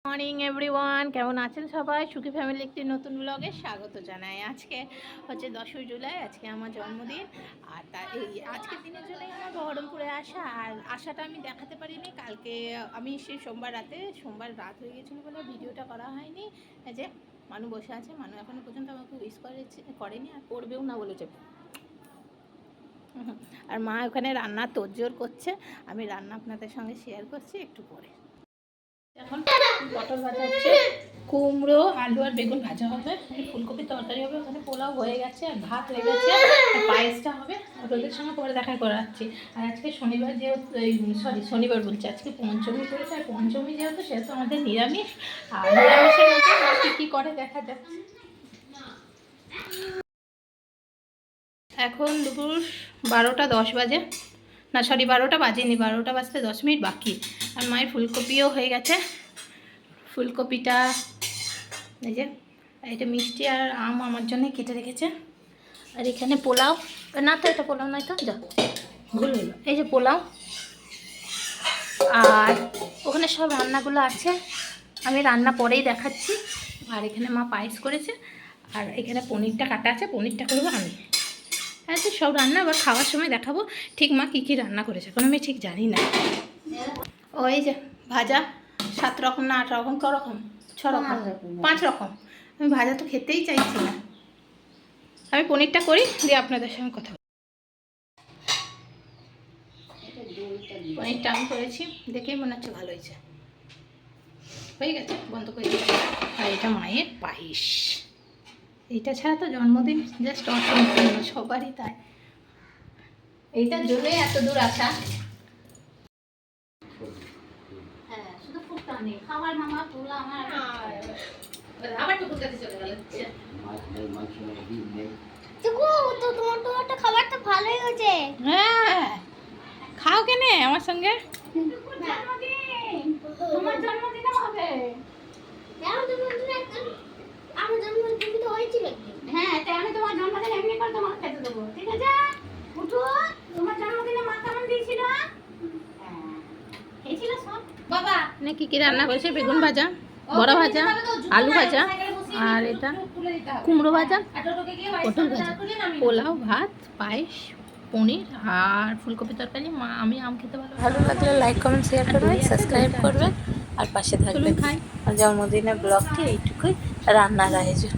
Morning everyone, কেমন আছেন সবাই? সুখী ফ্যামিলি একটি নতুন ব্লগে স্বাগত জানাই। আজকে হচ্ছে 10ই জুলাই, আজকে আমার জন্মদিন। আর আজকের দিনের জন্যই আমার বহরমপুরে আসা। আর আশাটা আমি দেখাতে পারিনি কালকে, আমি সেই সোমবার রাত হয়ে গেছিলো বলে ভিডিওটা করা হয়নি। যে মানু বসে আছে, মানু এখনও পর্যন্ত আমাকে উইশ করেনি আর করবেও না বলেছে। আর মা ওখানে রান্না তোড়জোড় করছে, আমি রান্না আপনাদের সঙ্গে শেয়ার করছি একটু পরে। এখন পটল ভাজা হচ্ছে, কুমড়ো আলু আর বেগুন ভাজা হবে, ফুলকপির তরকারি হবে, ওখানে পোলাও হয়ে গেছে আর ভাত হয়ে গেছে আর পায়েসটা হবে। ওদের সঙ্গে পরে দেখা করাচ্ছি। আর আজকে শনিবার যেহেতু, শনিবার বলছি, আজকে পঞ্চমী করেছে। আর পঞ্চমী যেহেতু সেহেতু আমাদের নিরামিষ। আর নিরামিষের মধ্যে কী করে দেখা যাচ্ছে। এখন দুপুর 12টা 10 বাজে, না সরি 12টা বাজেনি, 12টা বাজতে 10 মিনিট বাকি। আর মায়ের ফুলকপিও হয়ে গেছে। ফুলকপিটা এই যে, এটা মিষ্টি আর আম আমার জন্য কেটে রেখেছে। আর এখানে পোলাও, না তো এটা পোলাও নয়, তো যা ভুল হলো, এই যে পোলাও। আর ওখানে সব রান্নাগুলো আছে, আমি রান্না পরেই দেখাচ্ছি। আর এখানে মা পায়েস করেছে, আর এখানে পনিরটা কাটা আছে, পনিরটা করবো আমি। হ্যাঁ, তো সব রান্না আবার খাওয়ার সময় দেখাবো ঠিক মা কী কী রান্না করেছে, এখন আমি ঠিক জানি না। ওই যে ভাজা 7 রকম না 8 রকম, ক রকম 6 রকম 5 রকম। আমি ভাজা তো খেতেই চাইছি না। আমি পনিরটা করি দিয়ে আপনাদের সঙ্গে কথা বলি। পনিরটা আমি করেছি, দেখেই মনে হচ্ছে ভালো হয়েছে। হয়ে গেছে, বন্ধ করে দিয়েছি। আর এটা মায়ের পায়েস। এইটা ছাড়া তো জন্মদিন জাস্ট অসম্পূর্ণ, সবারই তাই। এইটার জন্যই এত দূর আসা। হ্যাঁ, শুধু ফুটটা নেই, খাবার নামা তোলা আমার আবার টুকুর কাছে চলে গেল। তোমারটা খাবারটা ভালোই হয়েছে। হ্যাঁ, খাও কেনে আমার সঙ্গে। তোমার জন্মদিন হবে। আমার জন্মদিন তো হয়েছিল। হ্যাঁ, তাই আমি তোমার জন্মদিন এমনি করে তোমাকে খেতে দেবো, ঠিক আছে? উঠো, তোমার জন্মদিনে মা কেমন দিয়েছিল? খেয়েছিল সব। বাবা না কি কি রান্না করেছে? বেগুন ভাজা, বড়া ভাজা, আলু ভাজা, আর এটা কুমড়ো ভাজা, পটল ভাজা, পোলাও, ভাত, পায়েস, পনির আর ফুলকপি তরকারি। মা আমি আম খেতে ভালো লাগলে লাইক কমেন্ট শেয়ার করবেন, সাবস্ক্রাইব করবেন আর পাশে থাকবেন। আর জন্মদিনের ব্লগটি এইটুকুই, রান্নার আয়োজন।